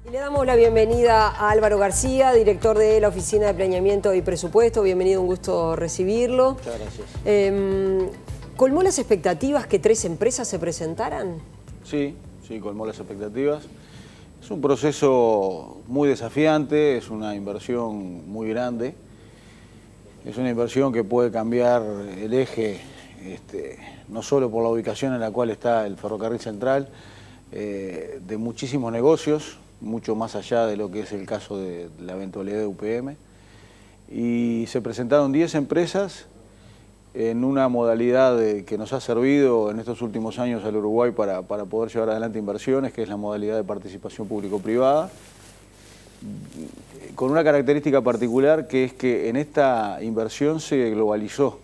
Y le damos la bienvenida a Álvaro García, director de la Oficina de Planeamiento y Presupuesto. Bienvenido, un gusto recibirlo. Muchas gracias. ¿Colmó las expectativas que 3 empresas se presentaran? Sí, colmó las expectativas. Es un proceso muy desafiante, es una inversión muy grande. Es una inversión que puede cambiar el eje, no solo por la ubicación en la cual está el ferrocarril central, de muchísimos negocios, mucho más allá de lo que es el caso de la eventualidad de UPM. Y se presentaron 10 empresas en una modalidad que nos ha servido en estos últimos años al Uruguay para poder llevar adelante inversiones, que es la modalidad de participación público-privada, con una característica particular, que es que en esta inversión se globalizó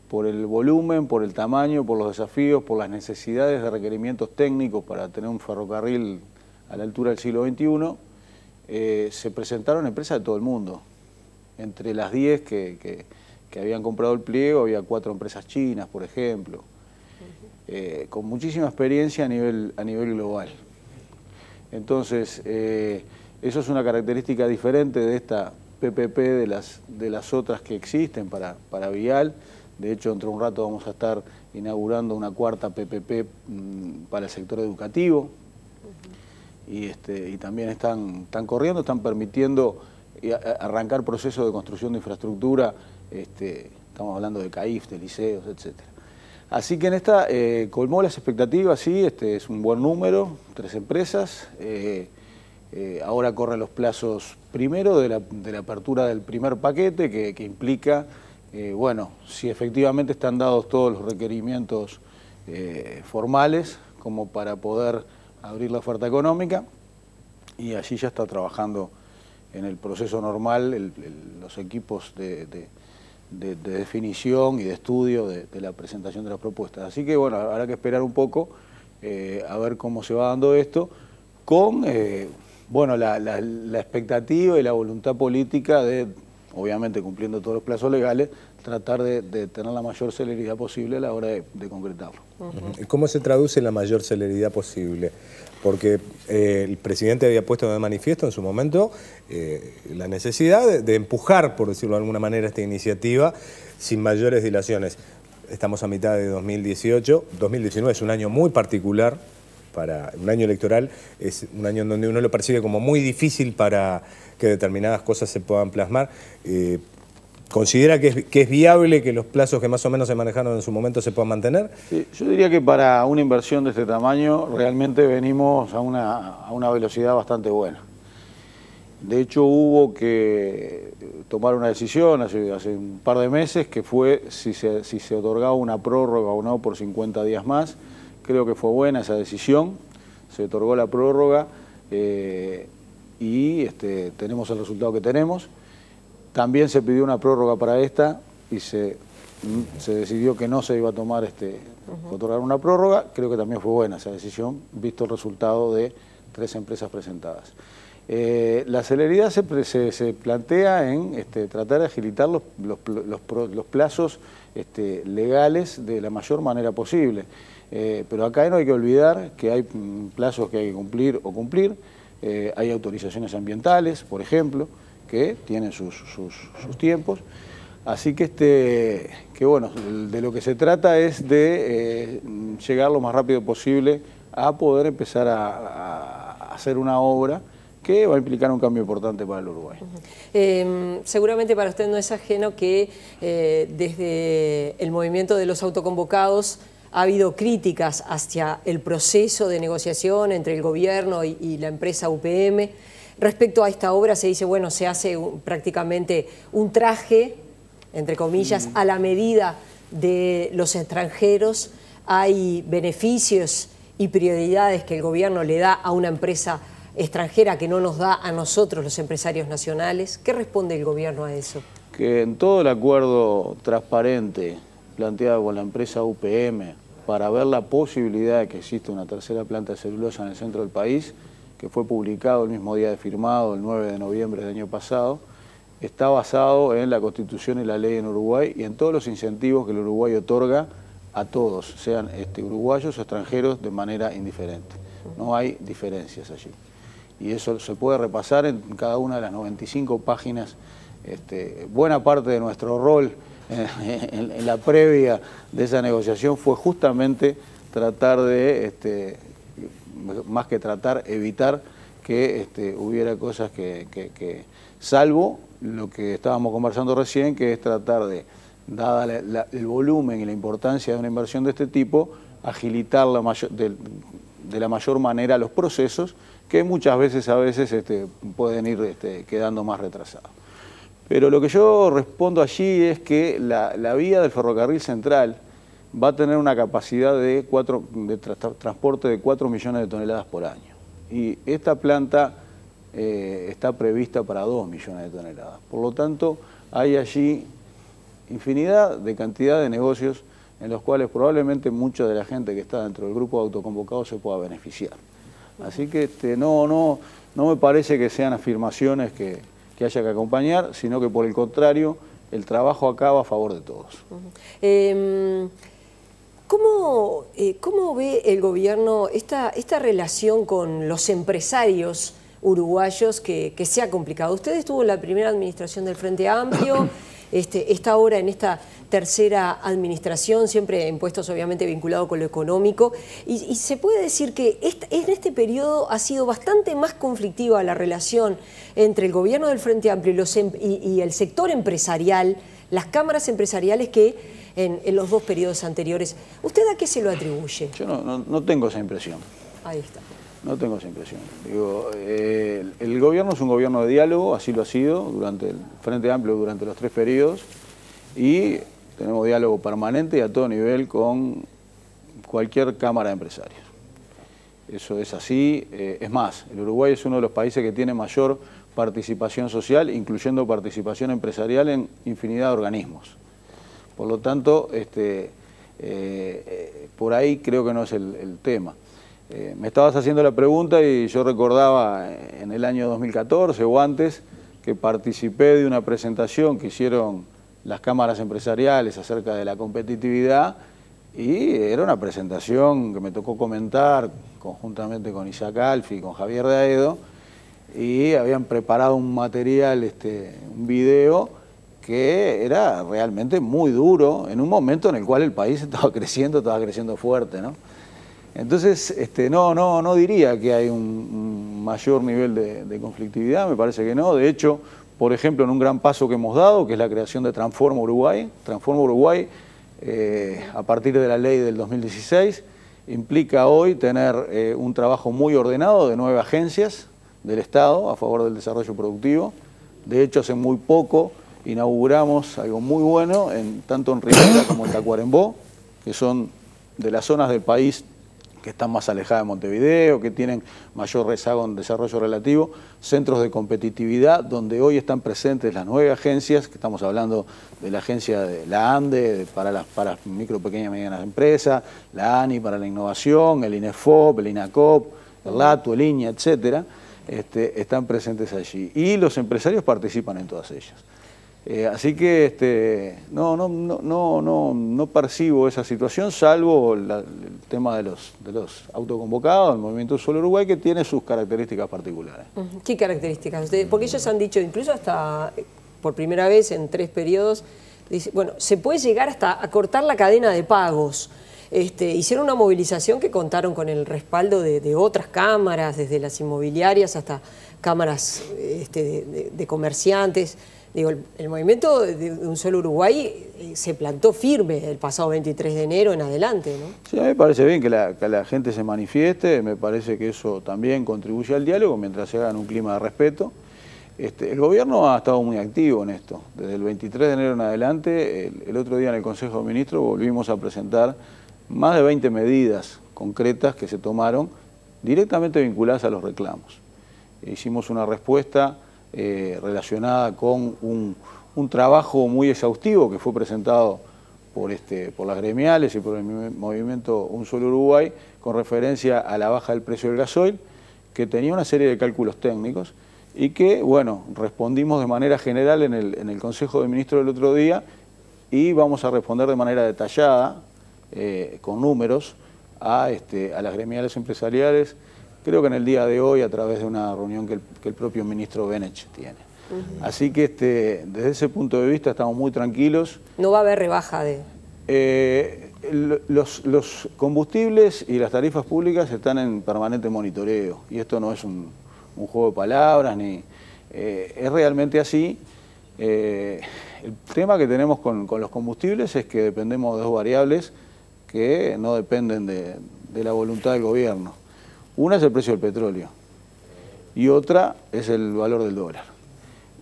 por el volumen, por el tamaño, por los desafíos, por las necesidades de requerimientos técnicos para tener un ferrocarril a la altura del siglo XXI. Se presentaron empresas de todo el mundo. Entre las 10 que habían comprado el pliego había 4 empresas chinas, por ejemplo, con muchísima experiencia a nivel global. Entonces, eso es una característica diferente de esta PPP de las otras que existen para Vial. De hecho, dentro de un rato vamos a estar inaugurando una 4ª PPP para el sector educativo. Y también están corriendo, están permitiendo arrancar procesos de construcción de infraestructura. Estamos hablando de CAIF, de liceos, etc. Así que en esta colmó las expectativas, sí, es un buen número, 3 empresas. Ahora corren los plazos primero de la apertura del primer paquete, que implica, bueno, si efectivamente están dados todos los requerimientos formales como para poder abrir la oferta económica, y allí ya está trabajando en el proceso normal los equipos de definición y de estudio de la presentación de las propuestas. Así que bueno, habrá que esperar un poco a ver cómo se va dando esto, con bueno, la expectativa y la voluntad política de, obviamente cumpliendo todos los plazos legales, tratar de tener la mayor celeridad posible a la hora de concretarlo. ¿Cómo se traduce la mayor celeridad posible? Porque el presidente había puesto de manifiesto en su momento la necesidad de empujar, por decirlo de alguna manera, esta iniciativa sin mayores dilaciones. Estamos a mitad de 2018, 2019 es un año muy particular, para un año electoral, es un año en donde uno lo percibe como muy difícil para que determinadas cosas se puedan plasmar. ¿Considera que es viable que los plazos que más o menos se manejaron en su momento se puedan mantener? Sí, yo diría que para una inversión de este tamaño realmente venimos a una velocidad bastante buena. De hecho, hubo que tomar una decisión hace un par de meses, que fue si se otorgaba una prórroga o no por 50 días más. Creo que fue buena esa decisión, se otorgó la prórroga y tenemos el resultado que tenemos. También se pidió una prórroga para esta y se decidió que no se iba a tomar otorgar una prórroga. Creo que también fue buena esa decisión, visto el resultado de 3 empresas presentadas. La celeridad se plantea en tratar de agilitar los plazos legales de la mayor manera posible. Pero acá no hay que olvidar que hay plazos que hay que cumplir o cumplir. Hay autorizaciones ambientales, por ejemplo, que tienen sus tiempos. Así que bueno, de lo que se trata es de llegar lo más rápido posible a poder empezar a hacer una obra que va a implicar un cambio importante para el Uruguay. Seguramente para usted no es ajeno que desde el movimiento de los autoconvocados ha habido críticas hacia el proceso de negociación entre el gobierno y la empresa UPM. Respecto a esta obra se dice, bueno, se hace prácticamente un traje, entre comillas, a la medida de los extranjeros. Hay beneficios y prioridades que el gobierno le da a una empresa extranjera que no nos da a nosotros, los empresarios nacionales. ¿Qué responde el gobierno a eso? Que en todo el acuerdo transparente planteado con la empresa UPM para ver la posibilidad de que exista una 3ª planta de celulosa en el centro del país, que fue publicado el mismo día de firmado, el 9 de noviembre del año pasado, está basado en la Constitución y la ley en Uruguay y en todos los incentivos que el Uruguay otorga a todos, sean uruguayos o extranjeros, de manera indiferente. No hay diferencias allí. y eso se puede repasar en cada una de las 95 páginas. Buena parte de nuestro rol en la previa de esa negociación fue justamente tratar de, más que tratar, evitar que hubiera cosas que, salvo lo que estábamos conversando recién, que es tratar de, dada el volumen y la importancia de una inversión de este tipo, agilitar de la mayor manera los procesos, que muchas veces pueden ir quedando más retrasados. Pero lo que yo respondo allí es que la vía del ferrocarril central va a tener una capacidad de transporte de 4 millones de toneladas por año. Y esta planta está prevista para 2 millones de toneladas. Por lo tanto, hay allí infinidad de cantidad de negocios en los cuales probablemente mucha de la gente que está dentro del grupo de autoconvocados se pueda beneficiar. Así que no me parece que sean afirmaciones que haya que acompañar, sino que por el contrario, el trabajo acá va a favor de todos. ¿Cómo ve el gobierno esta relación con los empresarios uruguayos que se ha complicado? Usted estuvo en la primera administración del Frente Amplio, está ahora en esta tercera administración, siempre en puestos obviamente vinculados con lo económico, y se puede decir que en este periodo ha sido bastante más conflictiva la relación entre el gobierno del Frente Amplio y el sector empresarial, las cámaras empresariales, que en los dos periodos anteriores. ¿Usted a qué se lo atribuye? Yo no tengo esa impresión. Ahí está. No tengo esa impresión. Digo, el gobierno es un gobierno de diálogo, así lo ha sido durante el Frente Amplio durante los 3 periodos, y tenemos diálogo permanente y a todo nivel con cualquier cámara de empresarios. Eso es así. Es más, el Uruguay es uno de los países que tiene mayor participación social, incluyendo participación empresarial en infinidad de organismos. Por lo tanto, por ahí creo que no es el tema. Me estabas haciendo la pregunta y yo recordaba en el año 2014 o antes que participé de una presentación que hicieron las cámaras empresariales acerca de la competitividad, y era una presentación que me tocó comentar conjuntamente con Isaac Alfi y con Javier Daedo, y habían preparado un material, un video que era realmente muy duro en un momento en el cual el país estaba creciendo fuerte, ¿no? Entonces, no diría que hay un mayor nivel de conflictividad, me parece que no. De hecho, por ejemplo, en un gran paso que hemos dado, que es la creación de Transforma Uruguay. Transforma Uruguay, a partir de la ley del 2016, implica hoy tener un trabajo muy ordenado de 9 agencias del Estado a favor del desarrollo productivo. De hecho, hace muy poco inauguramos algo muy bueno, tanto en Rivera como en Tacuarembó, que son de las zonas del país que están más alejadas de Montevideo, que tienen mayor rezago en desarrollo relativo, centros de competitividad donde hoy están presentes las 9 agencias, que estamos hablando de la agencia de la ANDE para micro, pequeñas y medianas empresas, la ANI para la innovación, el INEFOP, el INACOP, el LATU, el INIA, etcétera, están presentes allí. Y los empresarios participan en todas ellas. Así que no percibo esa situación, salvo el tema de los autoconvocados, el Movimiento Solo Uruguay, que tiene sus características particulares. ¿Qué características? Porque ellos han dicho, incluso hasta por primera vez en 3 periodos, dice, bueno, se puede llegar hasta a cortar la cadena de pagos. Hicieron una movilización que contaron con el respaldo de otras cámaras, desde las inmobiliarias hasta cámaras de comerciantes. Digo, el movimiento de Un Solo Uruguay se plantó firme el pasado 23 de enero en adelante, ¿no? Sí, a mí me parece bien que la gente se manifieste, me parece que eso también contribuye al diálogo mientras se haga en un clima de respeto. El gobierno ha estado muy activo en esto. Desde el 23 de enero en adelante, el otro día en el Consejo de Ministros volvimos a presentar más de 20 medidas concretas que se tomaron directamente vinculadas a los reclamos. Hicimos una respuesta relacionada con un trabajo muy exhaustivo que fue presentado por las gremiales y por el movimiento Un Solo Uruguay con referencia a la baja del precio del gasoil, que tenía una serie de cálculos técnicos y que, bueno, respondimos de manera general en el Consejo de Ministros del otro día, y vamos a responder de manera detallada, con números, a las gremiales empresariales creo que en el día de hoy a través de una reunión que el propio ministro Benech tiene. Así que desde ese punto de vista estamos muy tranquilos. No va a haber rebaja de... Los combustibles y las tarifas públicas están en permanente monitoreo y esto no es un juego de palabras, es realmente así. El tema que tenemos con los combustibles es que dependemos de dos variables que no dependen de la voluntad del gobierno. Una es el precio del petróleo y otra es el valor del dólar.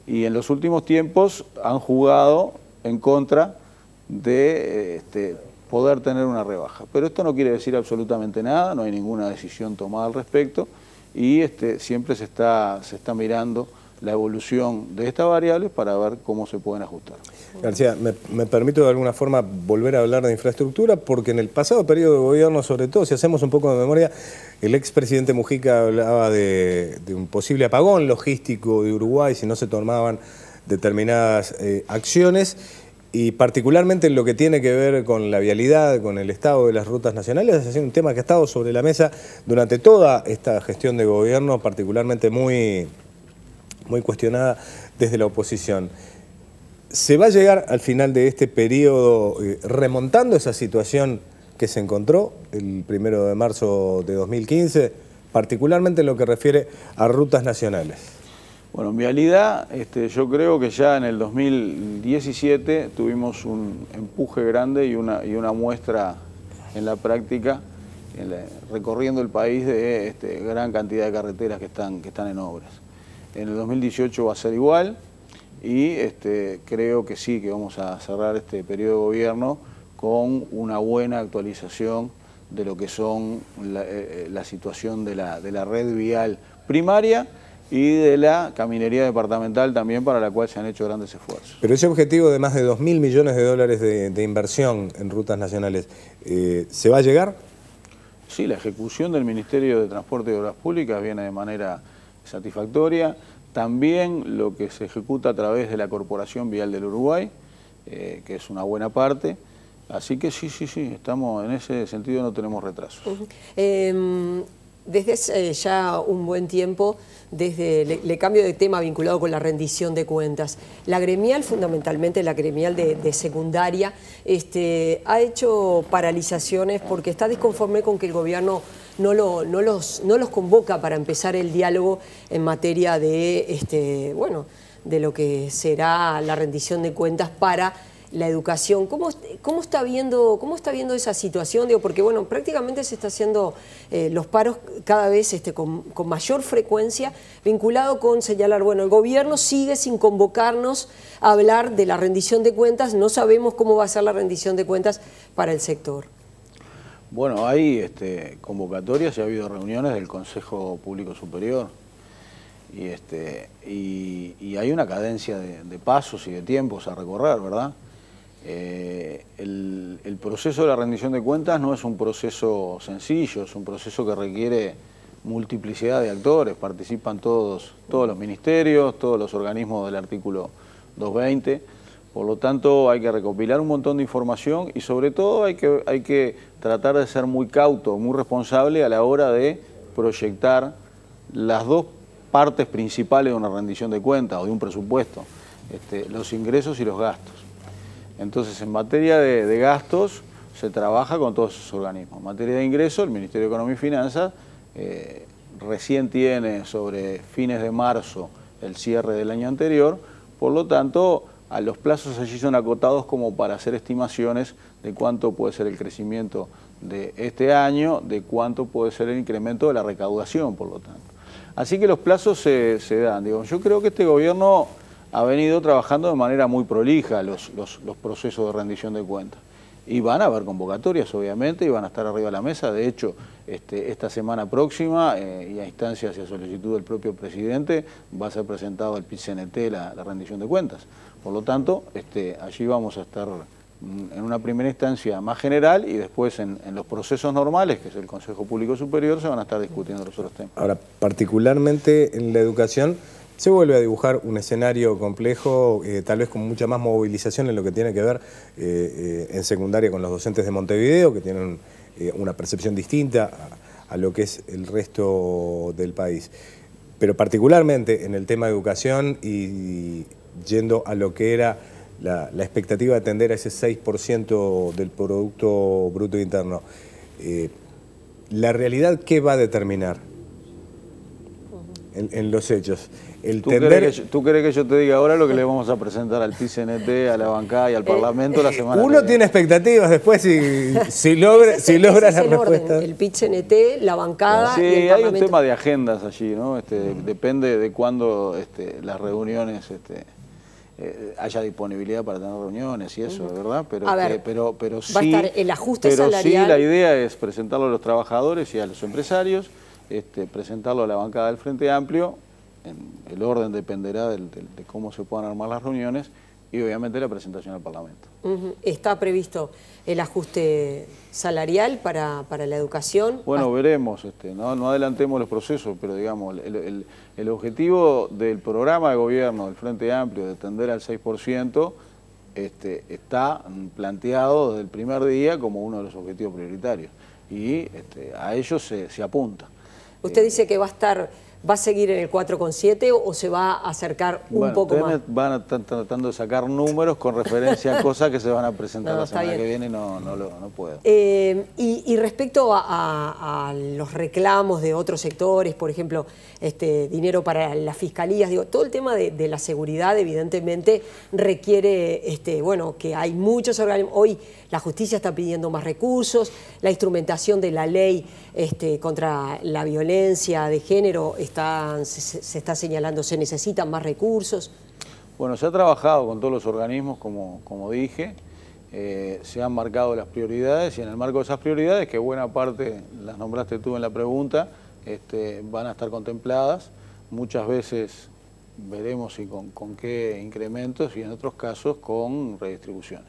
Y en los últimos tiempos han jugado en contra de poder tener una rebaja. Pero esto no quiere decir absolutamente nada, no hay ninguna decisión tomada al respecto y siempre se está mirando la evolución de estas variables para ver cómo se pueden ajustar. García, me permito de alguna forma volver a hablar de infraestructura porque en el pasado periodo de gobierno, sobre todo, si hacemos un poco de memoria, el expresidente Mujica hablaba de un posible apagón logístico de Uruguay si no se tomaban determinadas acciones y particularmente en lo que tiene que ver con la vialidad, con el estado de las rutas nacionales, es un tema que ha estado sobre la mesa durante toda esta gestión de gobierno, particularmente muy cuestionada desde la oposición. ¿Se va a llegar al final de este periodo remontando esa situación que se encontró el 1 de marzo de 2015, particularmente en lo que refiere a rutas nacionales? Bueno, en vialidad, yo creo que ya en el 2017 tuvimos un empuje grande y una muestra en la práctica, recorriendo el país de gran cantidad de carreteras que están en obras. En el 2018 va a ser igual y creo que sí, que vamos a cerrar este periodo de gobierno con una buena actualización de lo que son la situación de la red vial primaria y de la caminería departamental también, para la cual se han hecho grandes esfuerzos. Pero ese objetivo de más de 2.000 millones de dólares de inversión en rutas nacionales, ¿se va a llegar? Sí, la ejecución del Ministerio de Transporte y Obras Públicas viene de manera satisfactoria. También lo que se ejecuta a través de la Corporación Vial del Uruguay, que es una buena parte. Así que sí, estamos en ese sentido, no tenemos retrasos. Desde hace ya un buen tiempo, le cambio de tema vinculado con la rendición de cuentas. La gremial, fundamentalmente la gremial de secundaria, ha hecho paralizaciones porque está disconforme con que el gobierno no los convoca para empezar el diálogo en materia de, de lo que será la rendición de cuentas para la educación. ¿Cómo está viendo esa situación? Digo, porque bueno, prácticamente se está haciendo los paros cada vez con mayor frecuencia, vinculado con señalar, bueno, el gobierno sigue sin convocarnos a hablar de la rendición de cuentas, no sabemos cómo va a ser la rendición de cuentas para el sector. Bueno, hay convocatorias y ha habido reuniones del Consejo Público Superior y hay una cadencia de pasos y de tiempos a recorrer, ¿verdad? El proceso de la rendición de cuentas no es un proceso sencillo, es un proceso que requiere multiplicidad de actores, participan todos los ministerios, todos los organismos del artículo 220, por lo tanto hay que recopilar un montón de información y sobre todo hay que tratar de ser muy cauto, muy responsable a la hora de proyectar las dos partes principales de una rendición de cuentas o de un presupuesto, los ingresos y los gastos. Entonces, en materia de gastos se trabaja con todos esos organismos. En materia de ingresos, el Ministerio de Economía y Finanzas recién tiene sobre fines de marzo el cierre del año anterior, por lo tanto, a los plazos allí son acotados como para hacer estimaciones de cuánto puede ser el crecimiento de este año, de cuánto puede ser el incremento de la recaudación, por lo tanto. Así que los plazos se dan. Digo, yo creo que este gobierno ha venido trabajando de manera muy prolija los procesos de rendición de cuentas. Y van a haber convocatorias, obviamente, y van a estar arriba de la mesa. De hecho, esta semana próxima, y a instancias y a solicitud del propio presidente, va a ser presentado al PIT-CNT la rendición de cuentas. Por lo tanto, allí vamos a estar en una primera instancia más general y después en los procesos normales, que es el Consejo Público Superior, se van a estar discutiendo los otros temas. Ahora, particularmente en la educación, se vuelve a dibujar un escenario complejo, tal vez con mucha más movilización en lo que tiene que ver en secundaria con los docentes de Montevideo, que tienen una percepción distinta a lo que es el resto del país. Pero particularmente en el tema de educación y yendo a lo que era la expectativa de atender a ese 6% del Producto Bruto Interno, ¿la realidad qué va a determinar en los hechos? ¿Tú querés que yo te diga ahora lo que le vamos a presentar al PIT-CNT, a la bancada y al Parlamento la semana que viene? Uno tiene expectativas después si logra la respuesta. El PIT-CNT, la bancada y el Parlamento. Hay un tema de agendas allí, ¿no? Depende de cuándo las reuniones haya disponibilidad para tener reuniones y eso, ¿verdad? Pero sí, va a estar el ajuste salarial. Sí, la idea es presentarlo a los trabajadores y a los empresarios, presentarlo a la bancada del Frente Amplio. El orden dependerá de cómo se puedan armar las reuniones y obviamente la presentación al Parlamento. ¿Está previsto el ajuste salarial para la educación? Bueno, veremos, no adelantemos los procesos, pero digamos, el objetivo del programa de gobierno del Frente Amplio de tender al 6% está planteado desde el primer día como uno de los objetivos prioritarios y a ello se apunta. ¿Usted dice que va a seguir en el 4,7 o se va a acercar un poco más? Van a estar tratando de sacar números con referencia a cosas que se van a presentar la semana que viene y no puedo. Y respecto a los reclamos de otros sectores, por ejemplo, dinero para las fiscalías, digo, todo el tema de la seguridad evidentemente requiere, bueno, que hay muchos organismos. Hoy la justicia está pidiendo más recursos, la instrumentación de la ley contra la violencia de género se está señalando, se necesitan más recursos. Bueno, se ha trabajado con todos los organismos, como dije, se han marcado las prioridades y en el marco de esas prioridades, que buena parte las nombraste tú en la pregunta, van a estar contempladas. Muchas veces veremos si con qué incrementos y en otros casos con redistribuciones.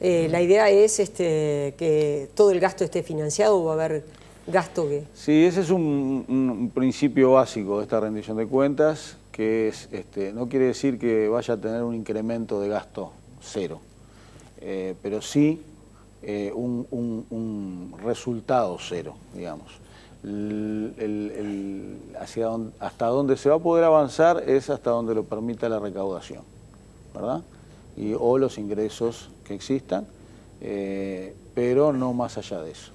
La idea es que todo el gasto esté financiado o va a haber gasto que... Sí, ese es un principio básico de esta rendición de cuentas, que es, no quiere decir que vaya a tener un incremento de gasto cero, pero sí un resultado cero, digamos. Hasta donde se va a poder avanzar es hasta donde lo permita la recaudación, ¿verdad? O los ingresos que existan, pero no más allá de eso.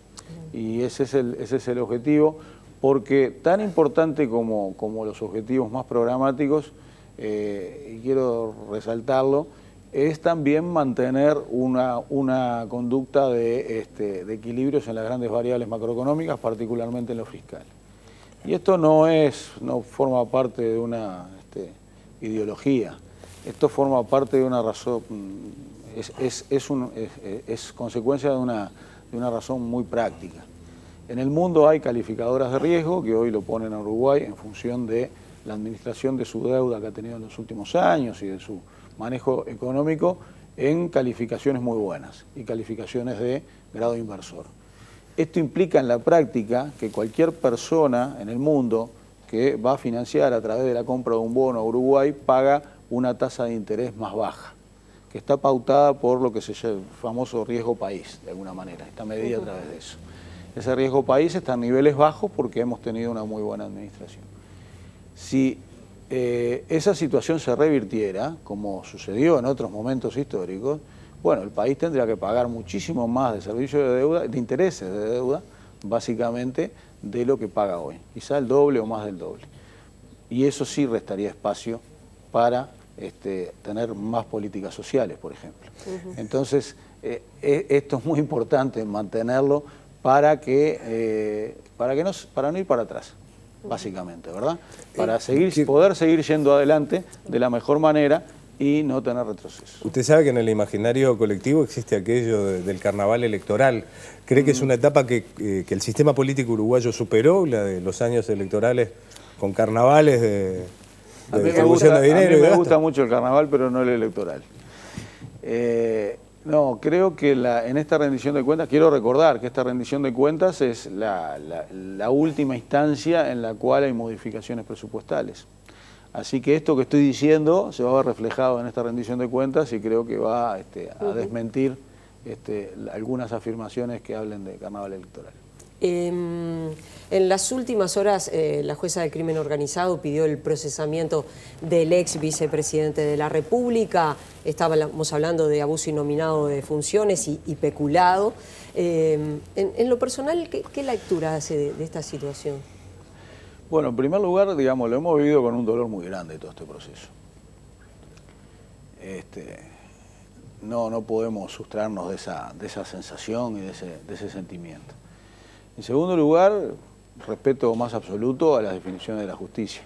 Y ese es el objetivo, porque tan importante como los objetivos más programáticos, y quiero resaltarlo, es también mantener una conducta de equilibrios en las grandes variables macroeconómicas, particularmente en lo fiscal. Y esto no forma parte de una ideología, esto forma parte de una razón, es consecuencia de una razón muy práctica. En el mundo hay calificadoras de riesgo que hoy lo ponen a Uruguay en función de la administración de su deuda que ha tenido en los últimos años y de su manejo económico en calificaciones muy buenas y calificaciones de grado inversor. Esto implica en la práctica que cualquier persona en el mundo que va a financiar a través de la compra de un bono a Uruguay paga una tasa de interés más baja, que está pautada por lo que se llama el famoso riesgo país, de alguna manera, está medida a través de eso. Ese riesgo país está en niveles bajos porque hemos tenido una muy buena administración. Si esa situación se revirtiera, como sucedió en otros momentos históricos, bueno, el país tendría que pagar muchísimo más de servicios de deuda, de intereses de deuda, básicamente, de lo que paga hoy. Quizá el doble o más del doble. Y eso sí restaría espacio para tener más políticas sociales, por ejemplo. Entonces, esto es muy importante mantenerlo para no ir para atrás, básicamente, ¿verdad? Para poder seguir yendo adelante de la mejor manera y no tener retroceso. Usted sabe que en el imaginario colectivo existe aquello del carnaval electoral. ¿Cree que es una etapa que el sistema político uruguayo superó, la de los años electorales con carnavales de distribución de dinero? A mí me gusta mucho el carnaval, pero no el electoral. No, creo que en esta rendición de cuentas, quiero recordar que esta rendición de cuentas es la última instancia en la cual hay modificaciones presupuestales. Así que esto que estoy diciendo se va a ver reflejado en esta rendición de cuentas y creo que va a desmentir algunas afirmaciones que hablen de carnaval electoral. En las últimas horas, la jueza del crimen organizado pidió el procesamiento del ex vicepresidente de la República. Estábamos hablando de abuso innominado de funciones y peculado. En lo personal, ¿qué lectura hace de esta situación? Bueno, en primer lugar, digamos, lo hemos vivido con un dolor muy grande todo este proceso. No podemos sustraernos de esa sensación y de ese sentimiento. En segundo lugar, respeto más absoluto a las definiciones de la justicia.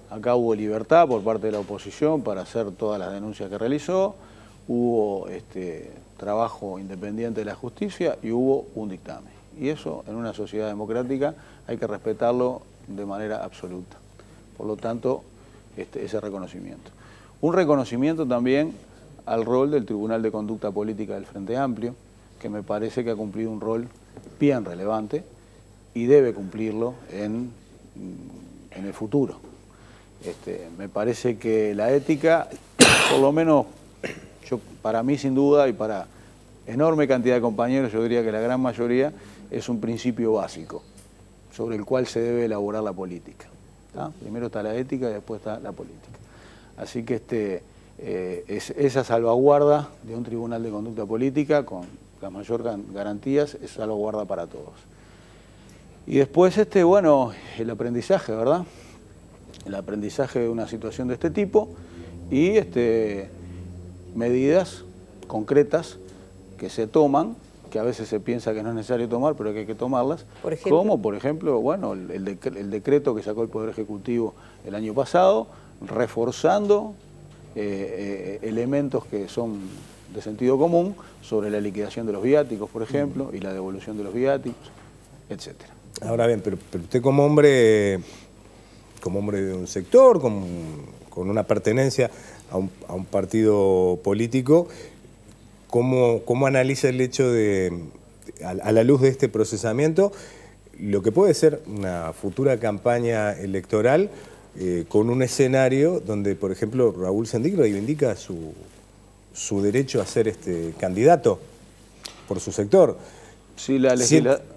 Acá hubo libertad por parte de la oposición para hacer todas las denuncias que realizó, hubo trabajo independiente de la justicia y hubo un dictamen. Y eso, en una sociedad democrática, hay que respetarlo de manera absoluta. Por lo tanto, ese reconocimiento. Un reconocimiento también al rol del Tribunal de Conducta Política del Frente Amplio, que me parece que ha cumplido un rol bien relevante y debe cumplirlo en el futuro. Me parece que la ética, por lo menos para mí sin duda y para enorme cantidad de compañeros, yo diría que la gran mayoría, es un principio básico sobre el cual se debe elaborar la política. ¿Tá? Primero está la ética y después está la política. Así que esa salvaguarda de un tribunal de conducta política con las mayores garantías es salvaguarda para todos. Y después, bueno, el aprendizaje, ¿verdad? El aprendizaje de una situación de este tipo y medidas concretas que se toman, que a veces se piensa que no es necesario tomar, pero que hay que tomarlas, como por ejemplo, bueno, el decreto que sacó el Poder Ejecutivo el año pasado, reforzando elementos que son de sentido común sobre la liquidación de los viáticos, por ejemplo, y la devolución de los viáticos, etcétera. Ahora bien, pero usted como hombre de un sector, con una pertenencia a un partido político, ¿cómo analiza el hecho de, a la luz de este procesamiento, lo que puede ser una futura campaña electoral con un escenario donde, por ejemplo, Raúl Sendic reivindica su derecho a ser candidato por su sector? Sí,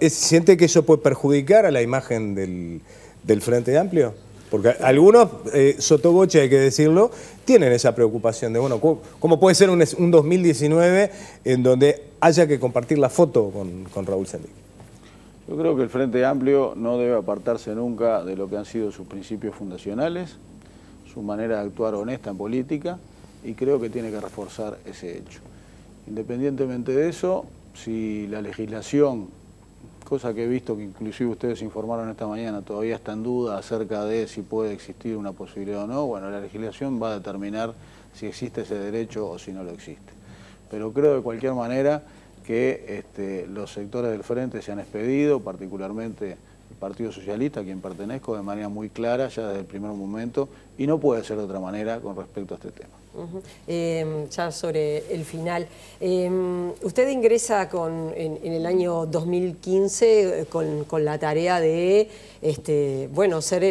¿Siente que eso puede perjudicar a la imagen del Frente Amplio? Porque algunos, sotoboche hay que decirlo, tienen esa preocupación de, bueno, ¿cómo puede ser un 2019 en donde haya que compartir la foto con Raúl Sendic? Yo creo que el Frente Amplio no debe apartarse nunca de lo que han sido sus principios fundacionales, su manera de actuar honesta en política, y creo que tiene que reforzar ese hecho. Independientemente de eso, si la legislación, cosa que he visto que inclusive ustedes informaron esta mañana, todavía está en duda acerca de si puede existir una posibilidad o no, bueno, la legislación va a determinar si existe ese derecho o si no lo existe. Pero creo de cualquier manera que los sectores del Frente se han expedido, particularmente el Partido Socialista, a quien pertenezco, de manera muy clara ya desde el primer momento, y no puede ser de otra manera con respecto a este tema. Ya sobre el final, usted ingresa en el año 2015 con la tarea de ser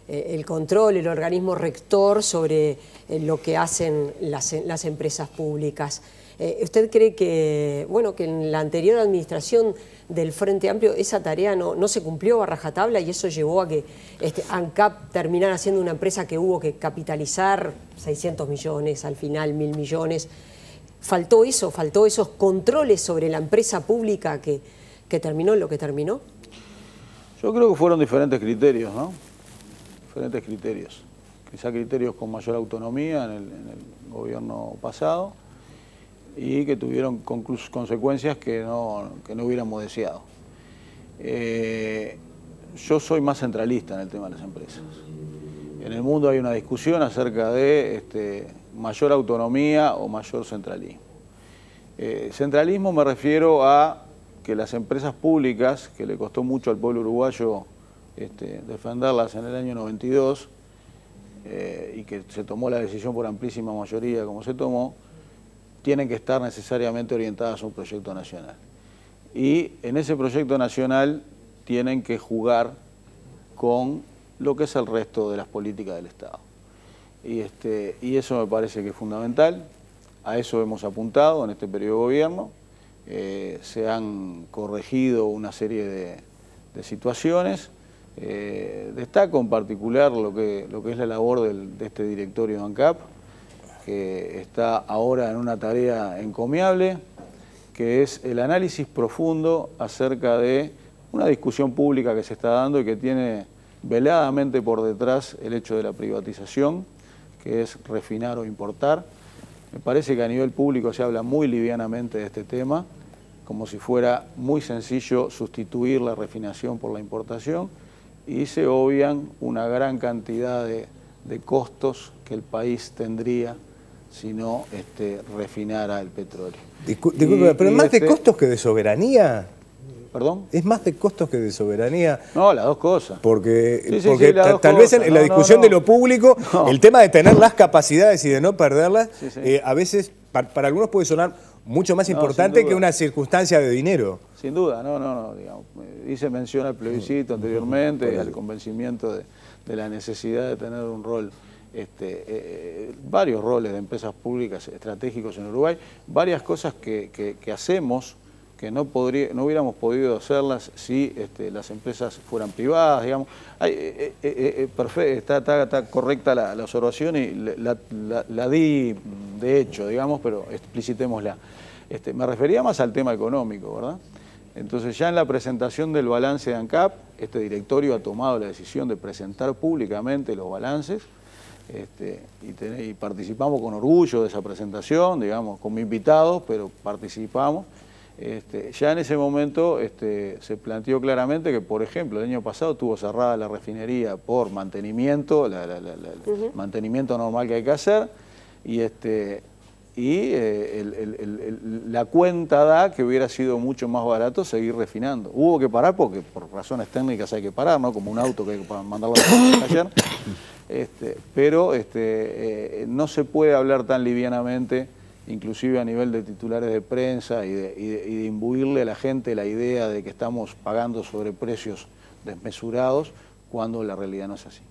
el control, el organismo rector sobre lo que hacen las empresas públicas. ¿Usted cree que en la anterior administración del Frente Amplio esa tarea no se cumplió a rajatabla y eso llevó a que ANCAP terminara siendo una empresa que hubo que capitalizar 600 millones, al final 1.000 millones? ¿Faltó eso? ¿Faltó esos controles sobre la empresa pública que terminó en lo que terminó? Yo creo que fueron diferentes criterios, ¿no? Diferentes criterios. Quizá criterios con mayor autonomía en el gobierno pasado, y que tuvieron consecuencias que no hubiéramos deseado. Yo soy más centralista en el tema de las empresas. En el mundo hay una discusión acerca de mayor autonomía o mayor centralismo. Centralismo me refiero a que las empresas públicas, que le costó mucho al pueblo uruguayo defenderlas en el año 92, y que se tomó la decisión por amplísima mayoría como se tomó, tienen que estar necesariamente orientadas a un proyecto nacional. Y en ese proyecto nacional tienen que jugar con lo que es el resto de las políticas del Estado. Y eso me parece que es fundamental, a eso hemos apuntado en este periodo de gobierno, se han corregido una serie de situaciones. Destaco en particular lo que es la labor de este directorio de ANCAP, que está ahora en una tarea encomiable, que es el análisis profundo acerca de una discusión pública que se está dando y que tiene veladamente por detrás el hecho de la privatización, que es refinar o importar. Me parece que a nivel público se habla muy livianamente de este tema, como si fuera muy sencillo sustituir la refinación por la importación, y se obvian una gran cantidad de costos que el país tendría si no refinara el petróleo. Disculpe, pero es más de costos que de soberanía. ¿Perdón? Es más de costos que de soberanía. No, las dos cosas. Porque, sí, porque las dos tal cosas. vez en la discusión de lo público, el tema de tener las capacidades y de no perderlas, a veces para algunos puede sonar mucho más importante que una circunstancia de dinero. Sin duda, no, digamos, hice mención al plebiscito anteriormente, al convencimiento de la necesidad de tener un rol, varios roles de empresas públicas estratégicos en Uruguay, varias cosas que hacemos que no hubiéramos podido hacerlas si las empresas fueran privadas, digamos. Perfecto, está correcta la observación y la di de hecho, digamos, pero explicitémosla. Me refería más al tema económico, ¿verdad? Entonces ya en la presentación del balance de ANCAP, este directorio ha tomado la decisión de presentar públicamente los balances y participamos con orgullo de esa presentación, digamos, como invitados, pero participamos. Ya en ese momento se planteó claramente que, por ejemplo, el año pasado estuvo cerrada la refinería por mantenimiento, mantenimiento normal que hay que hacer, y la cuenta da que hubiera sido mucho más barato seguir refinando. Hubo que parar porque por razones técnicas hay que parar, ¿no? Como un auto que hay que mandarlo a taller. Pero no se puede hablar tan livianamente, inclusive a nivel de titulares de prensa y de imbuirle a la gente la idea de que estamos pagando sobreprecios desmesurados cuando la realidad no es así.